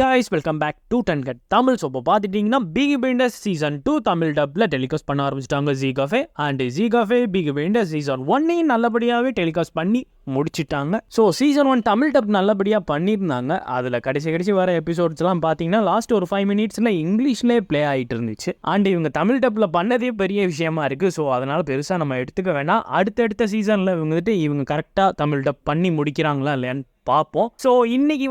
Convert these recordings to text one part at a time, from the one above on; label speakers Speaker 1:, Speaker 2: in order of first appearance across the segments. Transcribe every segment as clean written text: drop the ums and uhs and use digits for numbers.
Speaker 1: guys, welcome back to 10 Cut Tamil. So இப்போ பார்த்துட்டிங்கன்னா Peaky Blinders Season 2 Tamil டப்பில் telecast பண்ண ஆரம்பிச்சிட்டாங்க Zee Cafe. And Zee Cafe Peaky Blinders Season 1 நல்லபடியாகவே telecast பண்ணி முடிச்சிட்டாங்க. ஸோ சீசன் 1 தமிழ் டப் நல்லபடியாக பண்ணியிருந்தாங்க. அதில் கடைசி வர எபிசோட்ஸ்லாம் பார்த்தீங்கன்னா லாஸ்ட் ஒரு 5 minutesல இங்கிலீஷ்லேயே ப்ளே ஆகிட்டு இருந்துச்சு. அண்ட் இவங்க தமிழ் டப்பில் பண்ணதே பெரிய விஷயமா இருக்குது. ஸோ அதனால் பெருசாக நம்ம எடுத்துக்க வேணாம். அடுத்தடுத்த சீசனில் இவங்க கரெக்டாக தமிழ் டப் பண்ணி முடிக்கிறாங்களா இல்லையான்னு பார்ப்போம். ஸோ இன்னைக்கு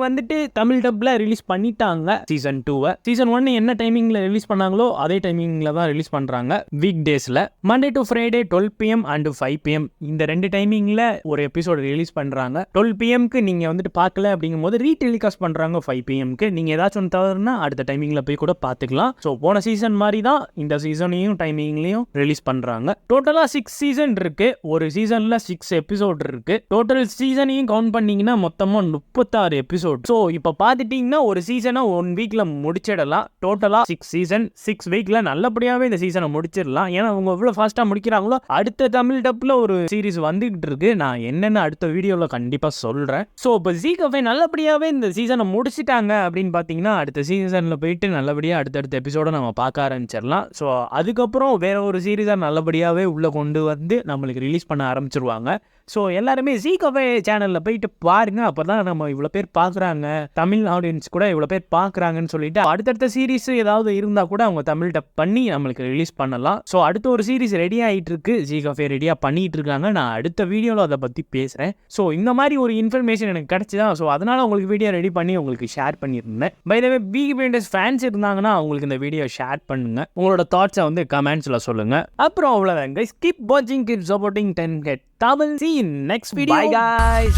Speaker 1: தமிழ் டப்பில் ரிலீஸ் பண்ணிட்டாங்க சீசன் 2. சீசன் 1 என்ன டைமிங்கில் ரிலீஸ் பண்ணாங்களோ அதே டைமிங்கில் தான் ரிலீஸ் பண்ணுறாங்க. வீக் டேஸில் Monday to Friday 12 PM and 5 PM இந்த 2 டைமிங்கில் ஒரு எபிசோடு ரிலீஸ் பண்ணுறாங்க. 12 PMக்கு நீங்கள் பார்க்கல அப்படிங்கும் போது ரீடெலிகாஸ்ட் பண்ணுறாங்க 5 PMக்கு. நீங்கள் ஏதாச்சும் ஒன்று தவறுனா அடுத்த டைமிங்கில் போய் கூட பார்த்துக்கலாம். ஸோ போன சீசன் மாதிரி தான் இந்த சீசனையும் டைமிங்லையும் ரிலீஸ் பண்ணுறாங்க. டோட்டலாக 6 சீசன் இருக்குது. ஒரு சீசனில் 6 எபிசோட் இருக்குது. டோட்டல் சீசனையும் கவுண்ட் பண்ணிங்கன்னா மொத்தமாக 36 எபிசோட். ஸோ இப்போ பார்த்துட்டிங்கன்னா ஒரு சீசனை 1 வீக்கில் முடிச்சிடலாம். டோட்டலாக 6 சீசன் 6 வீக்கில் நல்லபடியாகவே இந்த சீசனை முடிச்சிடலாம். ஏன்னா அவங்க எவ்வளோ ஃபாஸ்ட்டாக முடிக்கிறாங்களோ அடுத்த தமிழ் டப்பில் ஒரு சீரிஸ் வந்துகிட்டு இருக்கு. நான் என்னென்ன அடுத்த வீடியோவில் கண்டிப்பாக சொல்கிறேன். ஸோ இப்போ Zee Cafe நல்லபடியாகவே இந்த சீசனை முடிச்சிட்டாங்க அப்படின்னு பார்த்தீங்கன்னா அடுத்த சீசனில் போயிட்டு நல்லபடியாக அடுத்தடுத்த எபிசோடை நம்ம பார்க்க ஆரம்பிச்சிடலாம். ஸோ அதுக்கப்புறம் வேற ஒரு சீரீஸாக நல்லபடியாகவே உள்ளே கொண்டு வந்து நம்மளுக்கு ரிலீஸ் பண்ண ஆரம்பிச்சிருவாங்க. ஸோ எல்லாருமே Zee Cafe சேனலில் போயிட்டு பாருங்க. அப்போ தான் நம்ம இவ்வளோ பேர் பார்க்குறாங்க, தமிழ் ஆடியன்ஸ் கூட இவ்வளோ பேர் பார்க்குறாங்கன்னு சொல்லிட்டு அடுத்தடுத்த சீரீஸ் ஏதாவது இருந்தால் கூட அவங்க தமிழ் டப் பண்ணி நம்மளுக்கு ரிலீஸ் பண்ணலாம். ஸோ அடுத்த ஒரு சீரீஸ் ரெடி ஆகிட்டு இருக்கு. Zee Cafe ரெடியாக பண்ணிட்டு இருக்காங்க. நான் அடுத்த வீடியோவில் அதை பற்றி பேசுகிறேன். ஸோ இந்த மாதிரி ஒரு இன்ஃபர்மேஷன் எனக்கு கிடச்சிதான். ஸோ அதனால் உங்களுக்கு வீடியோ ரெடி பண்ணி உங்களுக்கு ஷேர் பண்ணியிருந்தேன். By the way Peaky Blinders fans இருந்தாங்கன்னா அவங்களுக்கு இந்த வீடியோ ஷேர் பண்ணுங்க. உங்களோட தாட்ஸை கமெண்ட்ஸில் சொல்லுங்கள். அப்புறம் அவ்வளோதான் guys. Keep watching, keep supporting 10 Cut Tamil. See you in next video. Bye guys.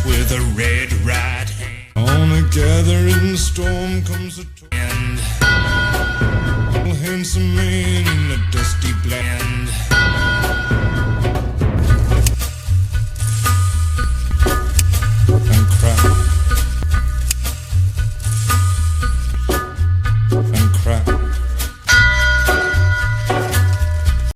Speaker 2: With a red right hand on a gathering storm comes a end. Handsome man in a dusty bland. And cry.